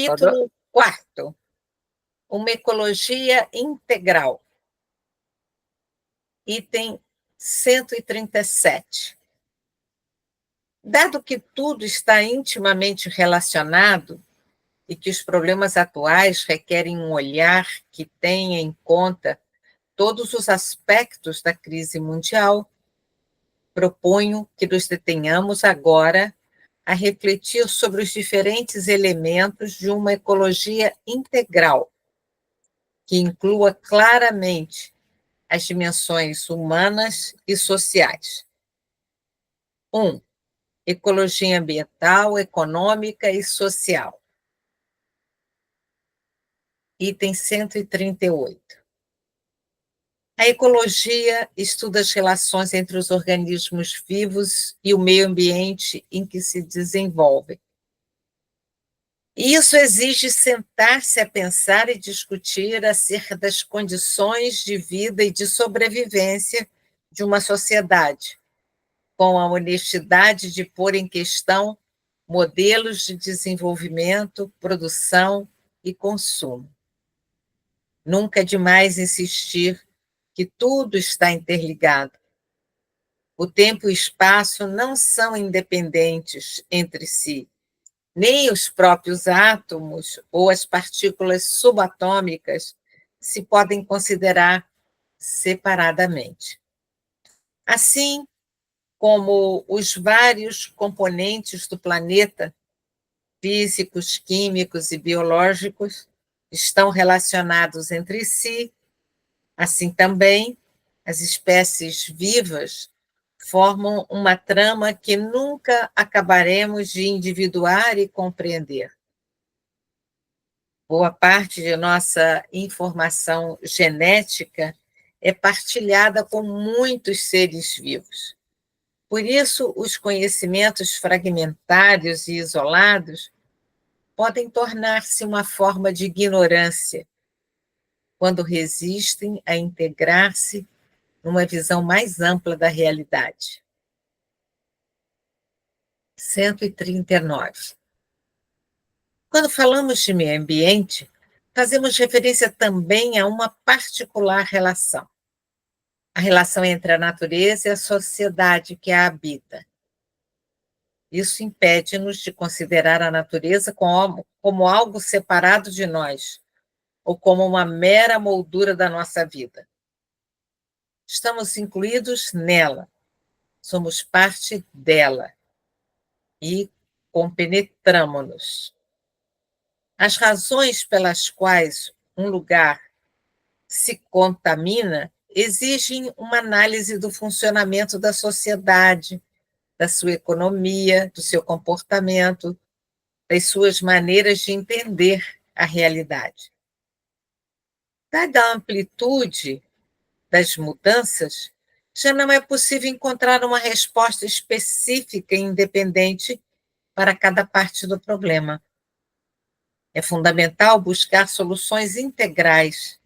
Capítulo 4. Uma ecologia integral. Item 137. Dado que tudo está intimamente relacionado e que os problemas atuais requerem um olhar que tenha em conta todos os aspectos da crise mundial, proponho que nos detenhamos agora a refletir sobre os diferentes elementos de uma ecologia integral, que inclua claramente as dimensões humanas e sociais. 1. Ecologia ambiental, econômica e social. Item 138. A ecologia estuda as relações entre os organismos vivos e o meio ambiente em que se desenvolvem. E isso exige sentar-se a pensar e discutir acerca das condições de vida e de sobrevivência de uma sociedade, com a honestidade de pôr em questão modelos de desenvolvimento, produção e consumo. Nunca é demais insistir que tudo está interligado. O tempo e o espaço não são independentes entre si, nem os próprios átomos ou as partículas subatômicas se podem considerar separadamente. Assim como os vários componentes do planeta, físicos, químicos e biológicos, estão relacionados entre si, assim também as espécies vivas formam uma trama que nunca acabaremos de individuar e compreender. Boa parte de nossa informação genética é partilhada com muitos seres vivos. Por isso, os conhecimentos fragmentários e isolados podem tornar-se uma forma de ignorância, quando resistem a integrar-se numa visão mais ampla da realidade. 139. Quando falamos de meio ambiente, fazemos referência também a uma particular relação. A relação entre a natureza e a sociedade que a habita. Isso impede-nos de considerar a natureza como algo separado de nós, ou como uma mera moldura da nossa vida. Estamos incluídos nela, somos parte dela e compenetramo-nos. As razões pelas quais um lugar se contamina exigem uma análise do funcionamento da sociedade, da sua economia, do seu comportamento, das suas maneiras de entender a realidade. Dada a amplitude das mudanças, já não é possível encontrar uma resposta específica e independente para cada parte do problema. É fundamental buscar soluções integrais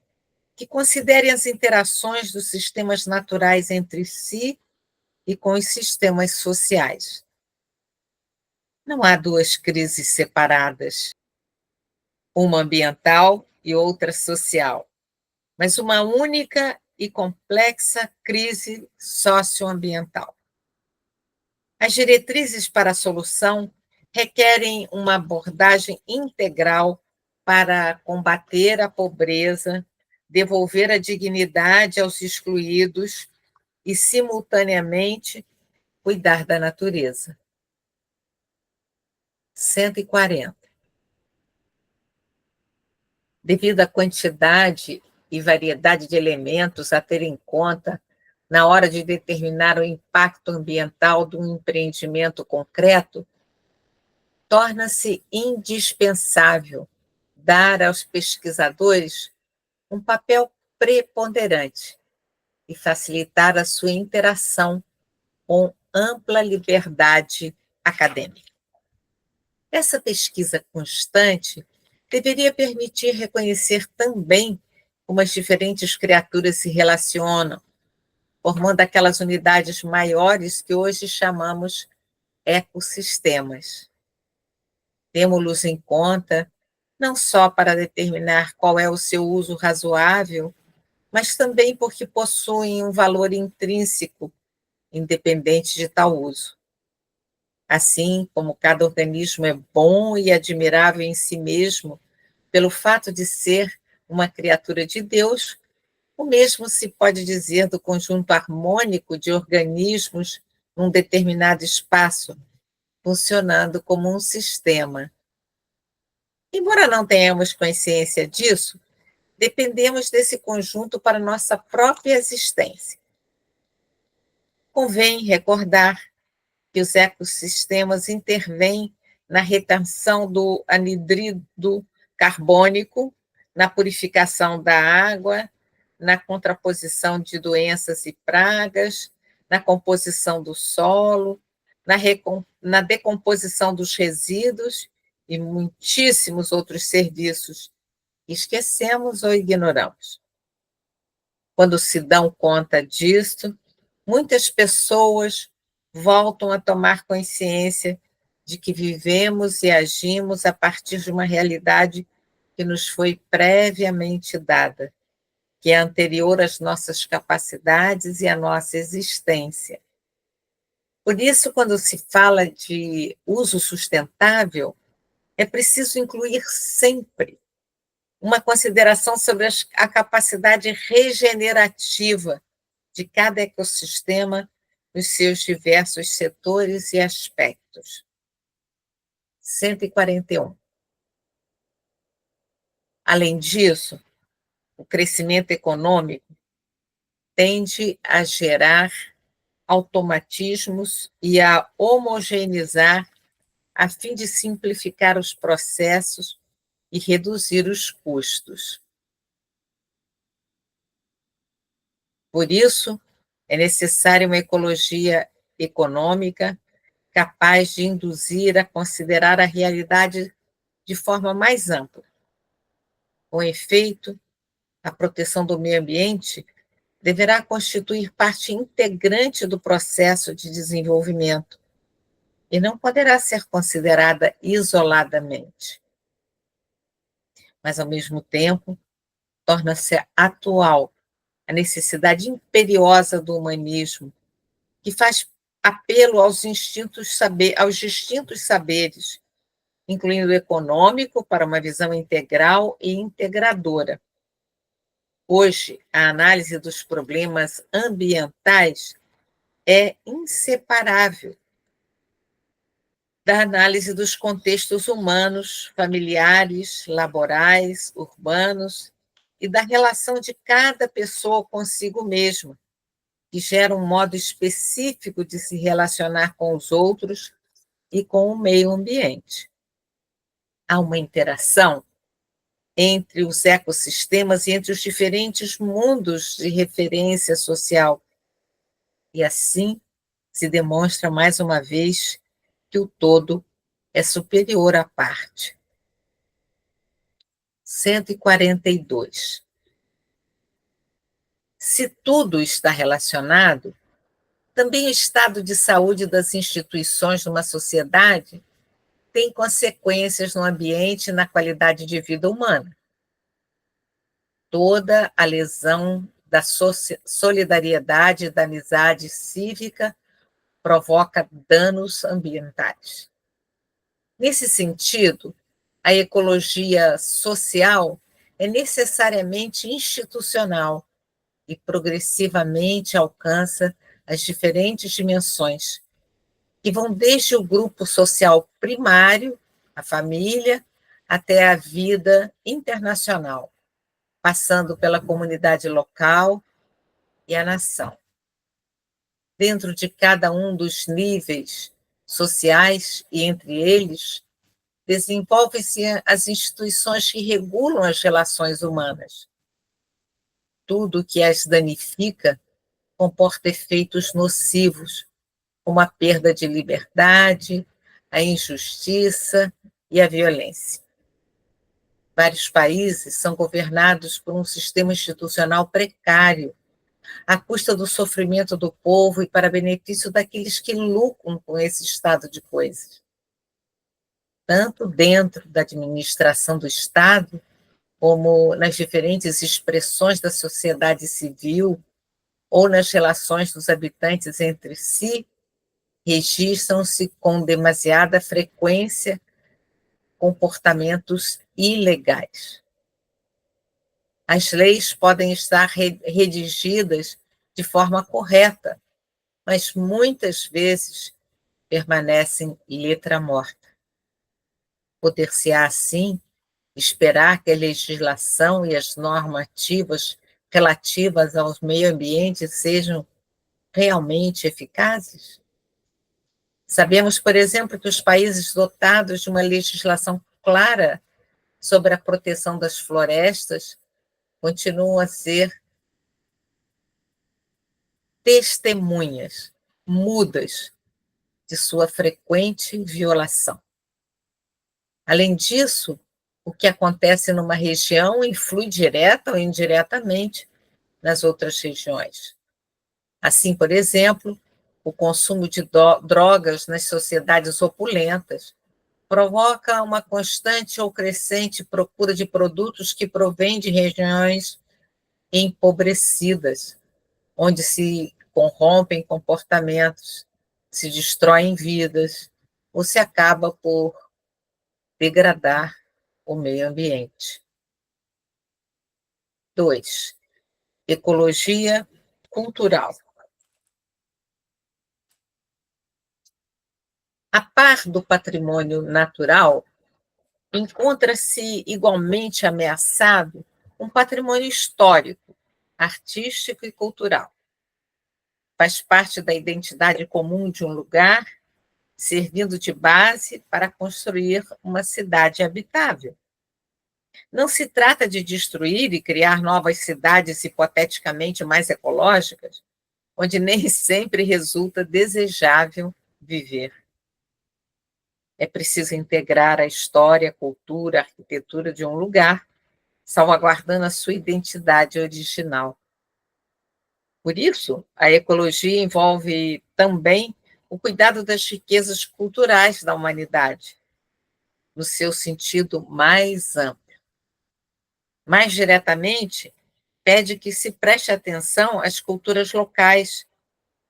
que considerem as interações dos sistemas naturais entre si e com os sistemas sociais. Não há duas crises separadas, uma ambiental e outra social, mas uma única e complexa crise socioambiental. As diretrizes para a solução requerem uma abordagem integral para combater a pobreza, devolver a dignidade aos excluídos e, simultaneamente, cuidar da natureza. 140. Devido à quantidade e variedade de elementos a ter em conta na hora de determinar o impacto ambiental de um empreendimento concreto, torna-se indispensável dar aos pesquisadores um papel preponderante e facilitar a sua interação com ampla liberdade acadêmica. Essa pesquisa constante deveria permitir reconhecer também como as diferentes criaturas se relacionam, formando aquelas unidades maiores que hoje chamamos ecossistemas. Temos-los em conta não só para determinar qual é o seu uso razoável, mas também porque possuem um valor intrínseco, independente de tal uso. Assim como cada organismo é bom e admirável em si mesmo, pelo fato de ser uma criatura de Deus, o mesmo se pode dizer do conjunto harmônico de organismos num determinado espaço, funcionando como um sistema. Embora não tenhamos consciência disso, dependemos desse conjunto para nossa própria existência. Convém recordar que os ecossistemas intervêm na retenção do anidrido carbônico, na purificação da água, na contraposição de doenças e pragas, na composição do solo, na decomposição dos resíduos e muitíssimos outros serviços que esquecemos ou ignoramos. Quando se dão conta disto, muitas pessoas voltam a tomar consciência de que vivemos e agimos a partir de uma realidade que nos foi previamente dada, que é anterior às nossas capacidades e à nossa existência. Por isso, quando se fala de uso sustentável, é preciso incluir sempre uma consideração sobre a capacidade regenerativa de cada ecossistema nos seus diversos setores e aspectos. 141. Além disso, o crescimento econômico tende a gerar automatismos e a homogeneizar a fim de simplificar os processos e reduzir os custos. Por isso, é necessária uma ecologia econômica capaz de induzir a considerar a realidade de forma mais ampla. Com efeito, a proteção do meio ambiente deverá constituir parte integrante do processo de desenvolvimento e não poderá ser considerada isoladamente. Mas, ao mesmo tempo, torna-se atual a necessidade imperiosa do humanismo, que faz apelo aos distintos saberes, incluindo o econômico, para uma visão integral e integradora. Hoje, a análise dos problemas ambientais é inseparável da análise dos contextos humanos, familiares, laborais, urbanos e da relação de cada pessoa consigo mesma, que gera um modo específico de se relacionar com os outros e com o meio ambiente. Há uma interação entre os ecossistemas e entre os diferentes mundos de referência social. E assim se demonstra mais uma vez que o todo é superior à parte. 142. Se tudo está relacionado, também o estado de saúde das instituições de uma sociedade tem consequências no ambiente e na qualidade de vida humana. Toda a lesão da solidariedade e da amizade cívica provoca danos ambientais. Nesse sentido, a ecologia social é necessariamente institucional e progressivamente alcança as diferentes dimensões, que vão desde o grupo social primário, a família, até a vida internacional, passando pela comunidade local e a nação. Dentro de cada um dos níveis sociais e entre eles, desenvolvem-se as instituições que regulam as relações humanas. Tudo que as danifica comporta efeitos nocivos, como a perda de liberdade, a injustiça e a violência. Vários países são governados por um sistema institucional precário, à custa do sofrimento do povo e para benefício daqueles que lucram com esse estado de coisas. tanto dentro da administração do Estado, como nas diferentes expressões da sociedade civil ou nas relações dos habitantes entre si, registram-se com demasiada frequência comportamentos ilegais. As leis podem estar redigidas de forma correta, mas muitas vezes permanecem letra morta. Poder-se-á, assim, esperar que a legislação e as normativas relativas ao meio ambiente sejam realmente eficazes? Sabemos, por exemplo, que os países dotados de uma legislação clara sobre a proteção das florestas continuam a ser testemunhas mudas de sua frequente violação. Além disso, o que acontece numa região influi direta ou indiretamente nas outras regiões. Assim, por exemplo, o consumo de drogas nas sociedades opulentas provoca uma constante ou crescente procura de produtos que provêm de regiões empobrecidas, onde se corrompem comportamentos, se destroem vidas, ou se acaba por degradar o meio ambiente. 2. Ecologia cultural. A par do patrimônio natural, encontra-se igualmente ameaçado um patrimônio histórico, artístico e cultural. Faz parte da identidade comum de um lugar, servindo de base para construir uma cidade habitável. Não se trata de destruir e criar novas cidades hipoteticamente mais ecológicas, onde nem sempre resulta desejável viver. É preciso integrar a história, a cultura, a arquitetura de um lugar, salvaguardando a sua identidade original. Por isso, a ecologia envolve também o cuidado das riquezas culturais da humanidade, no seu sentido mais amplo. Mais diretamente, pede que se preste atenção às culturas locais,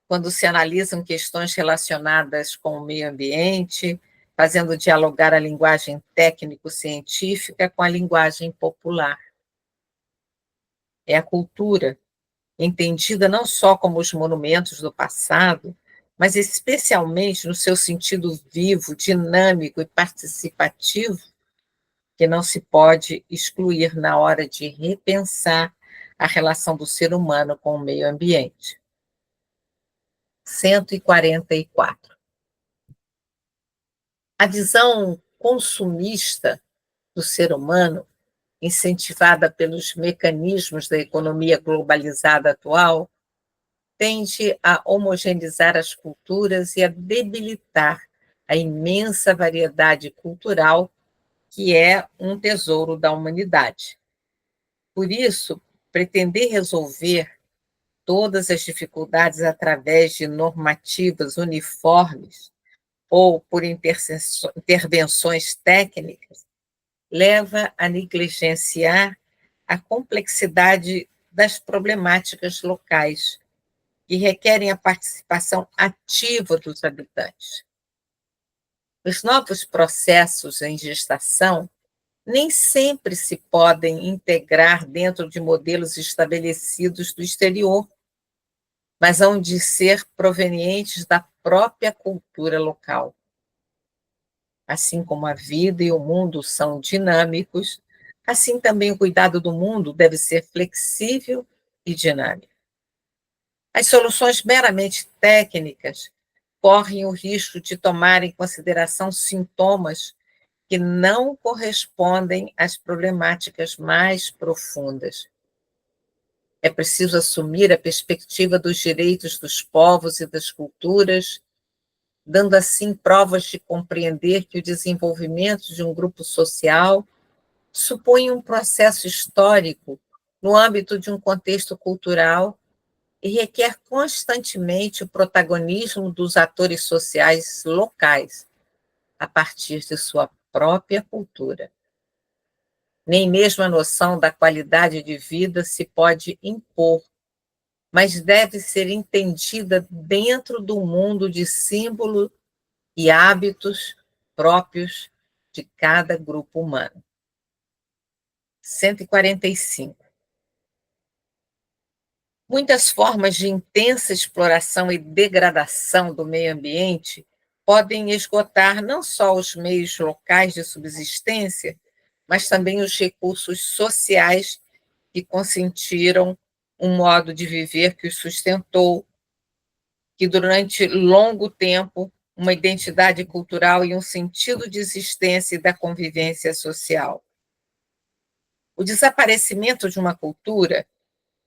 quando se analisam questões relacionadas com o meio ambiente, fazendo dialogar a linguagem técnico-científica com a linguagem popular. É a cultura, entendida não só como os monumentos do passado, mas especialmente no seu sentido vivo, dinâmico e participativo, que não se pode excluir na hora de repensar a relação do ser humano com o meio ambiente. 144. A visão consumista do ser humano, incentivada pelos mecanismos da economia globalizada atual, tende a homogeneizar as culturas e a debilitar a imensa variedade cultural que é um tesouro da humanidade. Por isso, pretender resolver todas as dificuldades através de normativas uniformes ou por intervenções técnicas leva a negligenciar a complexidade das problemáticas locais, que requerem a participação ativa dos habitantes. Os novos processos em gestação nem sempre se podem integrar dentro de modelos estabelecidos do exterior, mas hão de ser provenientes da própria cultura local. Assim como a vida e o mundo são dinâmicos, assim também o cuidado do mundo deve ser flexível e dinâmico. As soluções meramente técnicas correm o risco de tomar em consideração sintomas que não correspondem às problemáticas mais profundas. É preciso assumir a perspectiva dos direitos dos povos e das culturas, dando assim provas de compreender que o desenvolvimento de um grupo social supõe um processo histórico no âmbito de um contexto cultural e requer constantemente o protagonismo dos atores sociais locais, a partir de sua própria cultura. Nem mesmo a noção da qualidade de vida se pode impor, mas deve ser entendida dentro do mundo de símbolo e hábitos próprios de cada grupo humano. 145. Muitas formas de intensa exploração e degradação do meio ambiente podem esgotar não só os meios locais de subsistência, mas também os recursos sociais que consentiram um modo de viver que os sustentou, que durante longo tempo uma identidade cultural e um sentido de existência e da convivência social. O desaparecimento de uma cultura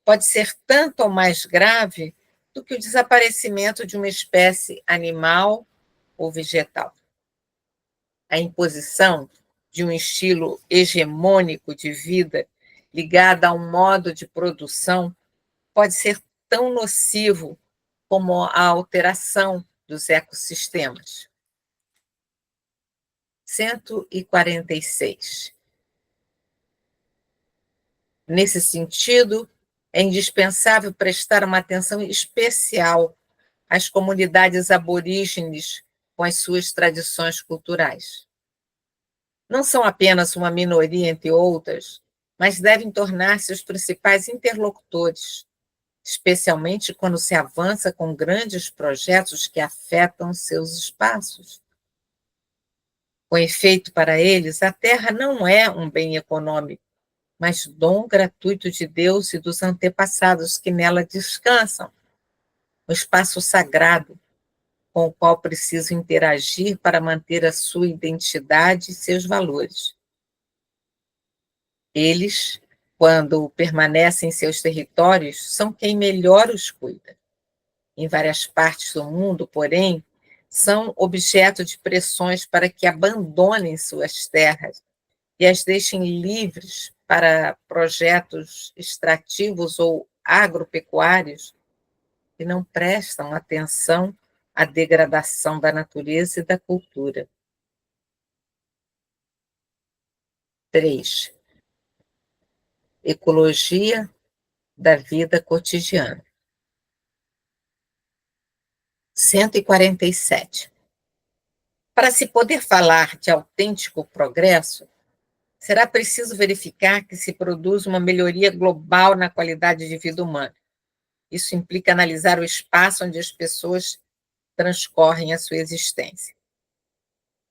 pode ser tanto ou mais grave do que o desaparecimento de uma espécie animal ou vegetal. A imposição de um estilo hegemônico de vida ligado a um modo de produção pode ser tão nocivo como a alteração dos ecossistemas. 146. Nesse sentido, é indispensável prestar uma atenção especial às comunidades aborígenes com as suas tradições culturais. Não são apenas uma minoria entre outras, mas devem tornar-se os principais interlocutores, especialmente quando se avança com grandes projetos que afetam seus espaços. Com efeito, para eles, a terra não é um bem econômico, mas dom gratuito de Deus e dos antepassados que nela descansam, um espaço sagrado com o qual precisam interagir para manter a sua identidade e seus valores. Eles, quando permanecem em seus territórios, são quem melhor os cuida. Em várias partes do mundo, porém, são objeto de pressões para que abandonem suas terras e as deixem livres para projetos extrativos ou agropecuários que não prestam atenção à degradação da natureza e da cultura. 3. Ecologia da vida cotidiana. 147. Para se poder falar de autêntico progresso, será preciso verificar que se produz uma melhoria global na qualidade de vida humana. Isso implica analisar o espaço onde as pessoas transcorrem a sua existência.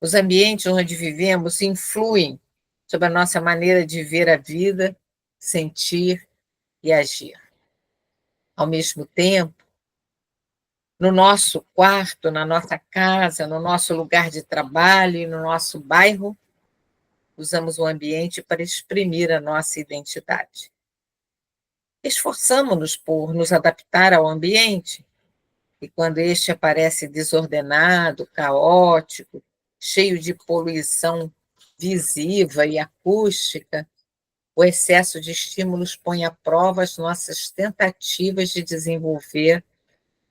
Os ambientes onde vivemos influem sobre a nossa maneira de ver a vida, sentir e agir. Ao mesmo tempo, no nosso quarto, na nossa casa, no nosso lugar de trabalho e no nosso bairro, usamos o ambiente para exprimir a nossa identidade. Esforçamo-nos por nos adaptar ao ambiente, e quando este aparece desordenado, caótico, cheio de poluição visiva e acústica, o excesso de estímulos põe à prova as nossas tentativas de desenvolver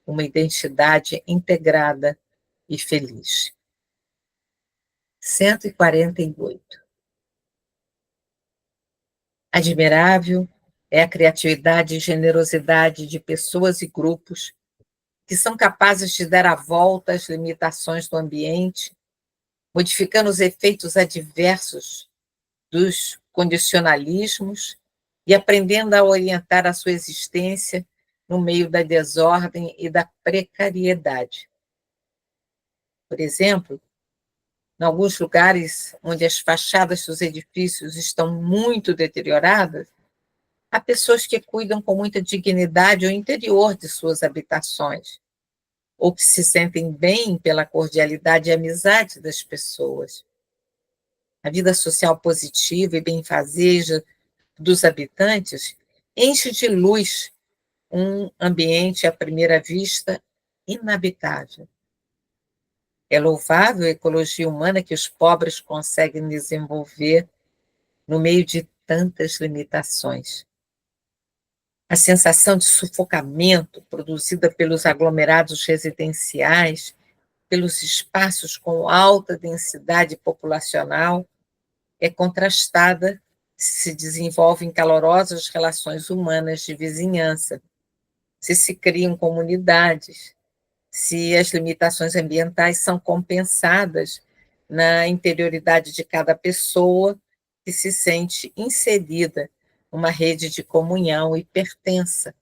uma identidade integrada e feliz. 148. Admirável é a criatividade e generosidade de pessoas e grupos que são capazes de dar a volta às limitações do ambiente, modificando os efeitos adversos dos condicionalismos e aprendendo a orientar a sua existência no meio da desordem e da precariedade. Por exemplo, em alguns lugares onde as fachadas dos edifícios estão muito deterioradas, há pessoas que cuidam com muita dignidade o interior de suas habitações, ou que se sentem bem pela cordialidade e amizade das pessoas. A vida social positiva e benfazeja dos habitantes enche de luz um ambiente, à primeira vista, inabitável. É louvável a ecologia humana que os pobres conseguem desenvolver no meio de tantas limitações. A sensação de sufocamento produzida pelos aglomerados residenciais pelos espaços com alta densidade populacional é contrastada se desenvolvem calorosas relações humanas de vizinhança, se criam comunidades, se as limitações ambientais são compensadas na interioridade de cada pessoa que se sente inserida numa rede de comunhão e pertença.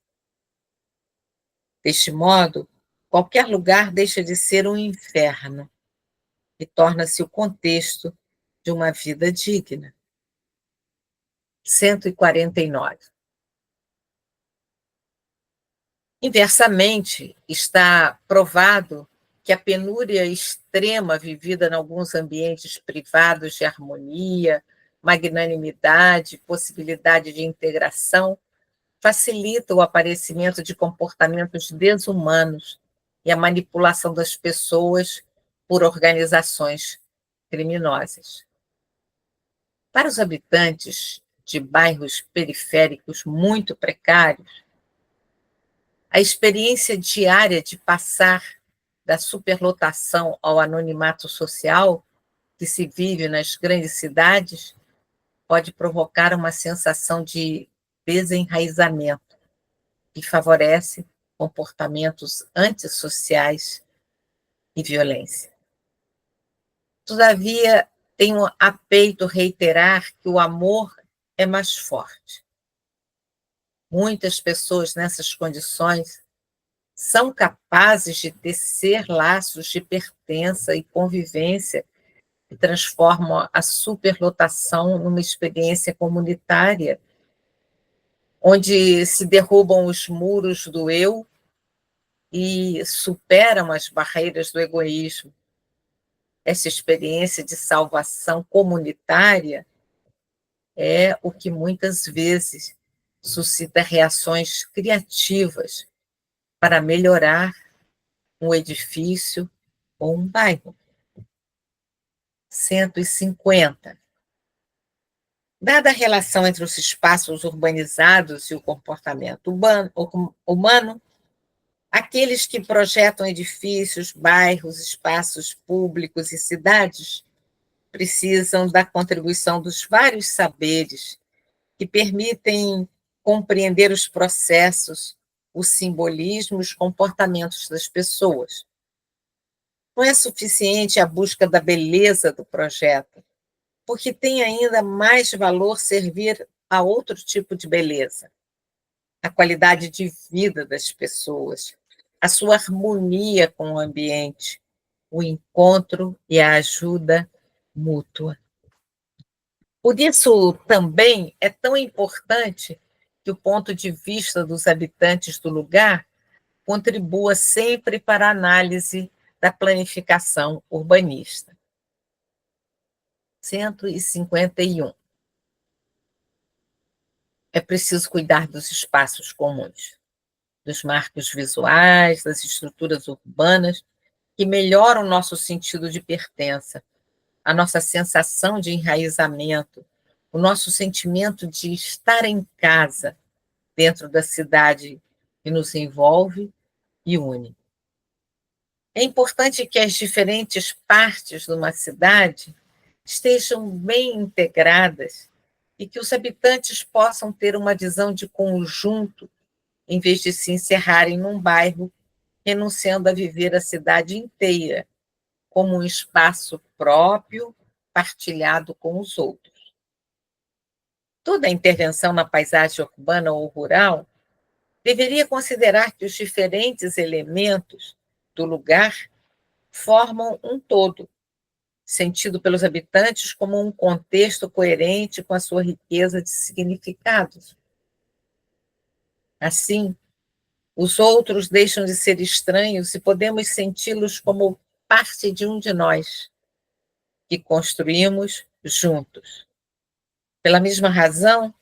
Deste modo, qualquer lugar deixa de ser um inferno e torna-se o contexto de uma vida digna. 149. Inversamente, está provado que a penúria extrema vivida em alguns ambientes privados de harmonia, magnanimidade, possibilidade de integração, facilita o aparecimento de comportamentos desumanos e a manipulação das pessoas por organizações criminosas. Para os habitantes de bairros periféricos muito precários, a experiência diária de passar da superlotação ao anonimato social que se vive nas grandes cidades pode provocar uma sensação de desenraizamento que favorece comportamentos antissociais e violência. Todavia, tenho a peito reiterar que o amor é mais forte. Muitas pessoas nessas condições são capazes de tecer laços de pertença e convivência que transformam a superlotação numa experiência comunitária, onde se derrubam os muros do eu e superam as barreiras do egoísmo. Essa experiência de salvação comunitária é o que muitas vezes suscita reações criativas para melhorar um edifício ou um bairro. 150. Dada a relação entre os espaços urbanizados e o comportamento humano, aqueles que projetam edifícios, bairros, espaços públicos e cidades precisam da contribuição dos vários saberes que permitem compreender os processos, o simbolismo e os comportamentos das pessoas. Não é suficiente a busca da beleza do projeto, porque tem ainda mais valor servir a outro tipo de beleza, a qualidade de vida das pessoas, a sua harmonia com o ambiente, o encontro e a ajuda mútua. Por isso, também é tão importante que o ponto de vista dos habitantes do lugar contribua sempre para a análise da planificação urbanista. 151. É preciso cuidar dos espaços comuns, dos marcos visuais, das estruturas urbanas, que melhoram o nosso sentido de pertença, a nossa sensação de enraizamento, o nosso sentimento de estar em casa dentro da cidade que nos envolve e une. É importante que as diferentes partes de uma cidade estejam bem integradas e que os habitantes possam ter uma visão de conjunto, em vez de se encerrarem num bairro, renunciando a viver a cidade inteira como um espaço próprio, partilhado com os outros. Toda intervenção na paisagem urbana ou rural deveria considerar que os diferentes elementos do lugar formam um todo, sentido pelos habitantes como um contexto coerente com a sua riqueza de significados. Assim, os outros deixam de ser estranhos e podemos senti-los como parte de um de nós, que construímos juntos. Pela mesma razão,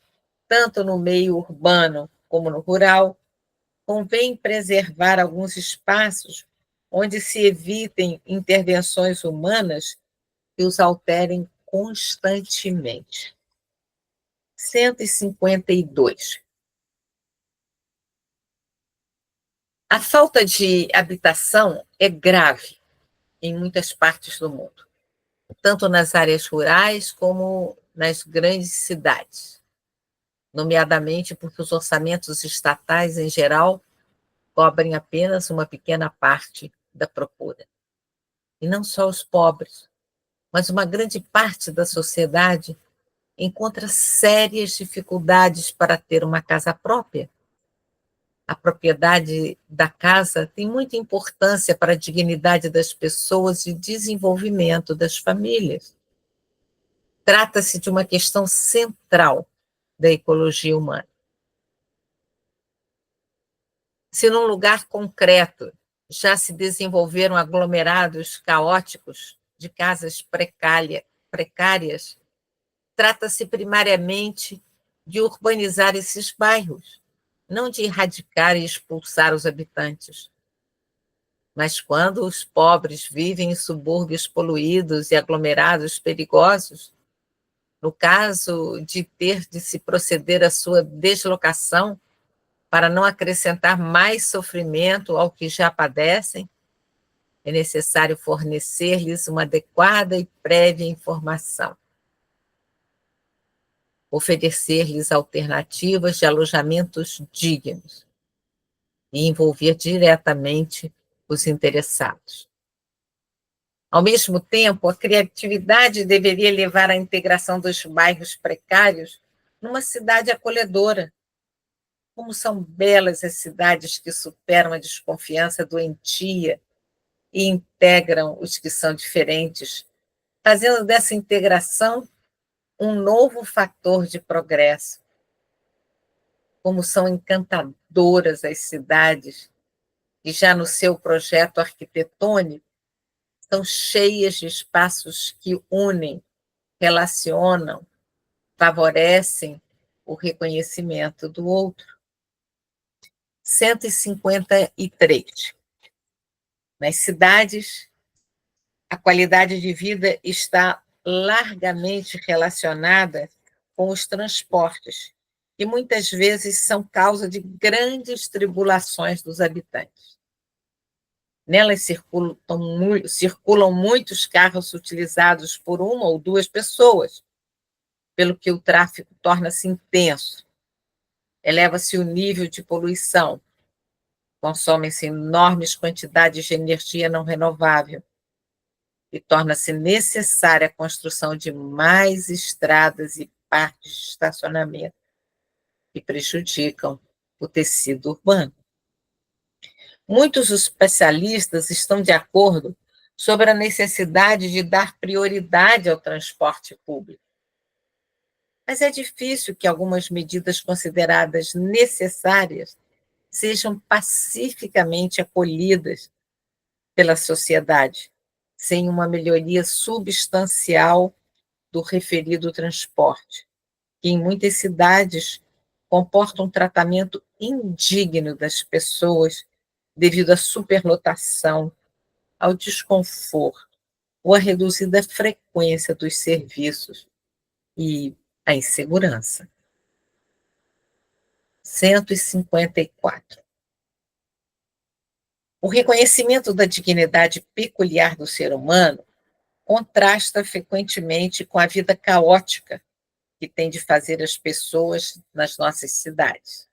tanto no meio urbano como no rural, convém preservar alguns espaços onde se evitem intervenções humanas que os alterem constantemente. 152. A falta de habitação é grave em muitas partes do mundo, tanto nas áreas rurais como nas grandes cidades, nomeadamente porque os orçamentos estatais, em geral, cobrem apenas uma pequena parte da procura. E não só os pobres, mas uma grande parte da sociedade encontra sérias dificuldades para ter uma casa própria. A propriedade da casa tem muita importância para a dignidade das pessoas e desenvolvimento das famílias. Trata-se de uma questão central da ecologia humana. Se num lugar concreto já se desenvolveram aglomerados caóticos de casas precárias, trata-se primariamente de urbanizar esses bairros, não de erradicar e expulsar os habitantes. Mas quando os pobres vivem em subúrbios poluídos e aglomerados perigosos, no caso de ter de se proceder à sua deslocação para não acrescentar mais sofrimento ao que já padecem, é necessário fornecer-lhes uma adequada e prévia informação, oferecer-lhes alternativas de alojamentos dignos e envolver diretamente os interessados. Ao mesmo tempo, a criatividade deveria levar à integração dos bairros precários numa cidade acolhedora. Como são belas as cidades que superam a desconfiança doentia e integram os que são diferentes, fazendo dessa integração um novo fator de progresso. Como são encantadoras as cidades, e já no seu projeto arquitetônico, estão cheias de espaços que unem, relacionam, favorecem o reconhecimento do outro. 153. Nas cidades, a qualidade de vida está largamente relacionada com os transportes, que muitas vezes são causa de grandes tribulações dos habitantes. Nelas circulam muitos carros utilizados por uma ou duas pessoas, pelo que o tráfego torna-se intenso. Eleva-se o nível de poluição, consomem-se enormes quantidades de energia não renovável e torna-se necessária a construção de mais estradas e parques de estacionamento que prejudicam o tecido urbano. Muitos especialistas estão de acordo sobre a necessidade de dar prioridade ao transporte público. Mas é difícil que algumas medidas consideradas necessárias sejam pacificamente acolhidas pela sociedade, sem uma melhoria substancial do referido transporte, que em muitas cidades comporta um tratamento indigno das pessoas devido à superlotação, ao desconforto ou à reduzida frequência dos serviços e à insegurança. 154. O reconhecimento da dignidade peculiar do ser humano contrasta frequentemente com a vida caótica que tem de fazer as pessoas nas nossas cidades.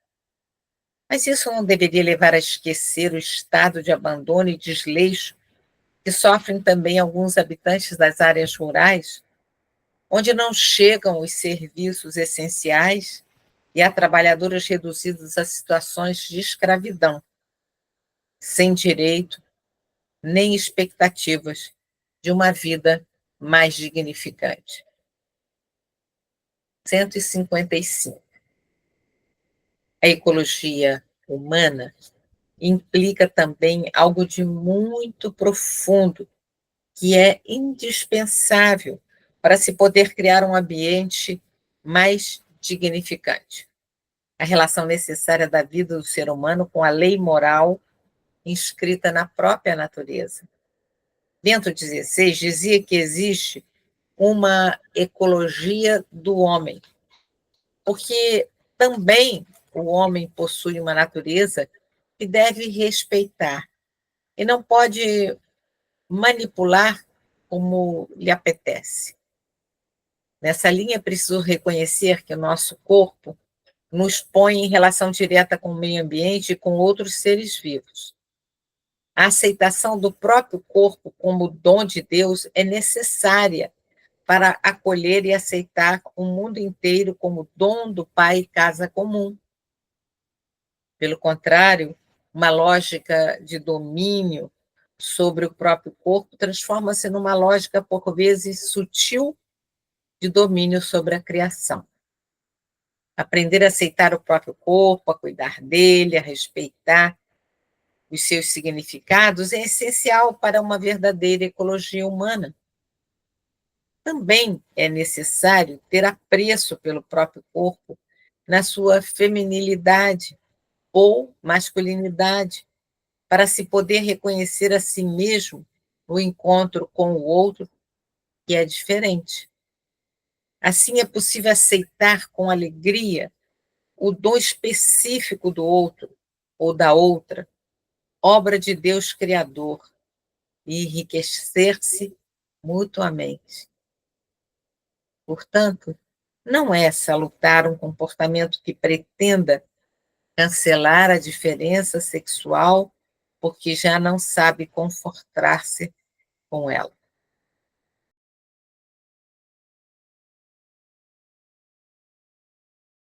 Mas isso não deveria levar a esquecer o estado de abandono e desleixo que sofrem também alguns habitantes das áreas rurais, onde não chegam os serviços essenciais e há trabalhadores reduzidos a situações de escravidão, sem direito nem expectativas de uma vida mais dignificante. 155. A ecologia humana implica também algo de muito profundo, que é indispensável para se poder criar um ambiente mais dignificante. A relação necessária da vida do ser humano com a lei moral inscrita na própria natureza. Bento XVI dizia que existe uma ecologia do homem, porque também o homem possui uma natureza que deve respeitar e não pode manipular como lhe apetece. Nessa linha, é preciso reconhecer que o nosso corpo nos põe em relação direta com o meio ambiente e com outros seres vivos. A aceitação do próprio corpo como dom de Deus é necessária para acolher e aceitar o mundo inteiro como dom do Pai e casa comum. Pelo contrário, uma lógica de domínio sobre o próprio corpo transforma-se numa lógica, por vezes, sutil de domínio sobre a criação. Aprender a aceitar o próprio corpo, a cuidar dele, a respeitar os seus significados é essencial para uma verdadeira ecologia humana. Também é necessário ter apreço pelo próprio corpo na sua feminilidade ou masculinidade, para se poder reconhecer a si mesmo no encontro com o outro, que é diferente. Assim, é possível aceitar com alegria o dom específico do outro ou da outra, obra de Deus Criador, e enriquecer-se mutuamente. Portanto, não é salutar um comportamento que pretenda cancelar a diferença sexual porque já não sabe confortar-se com ela.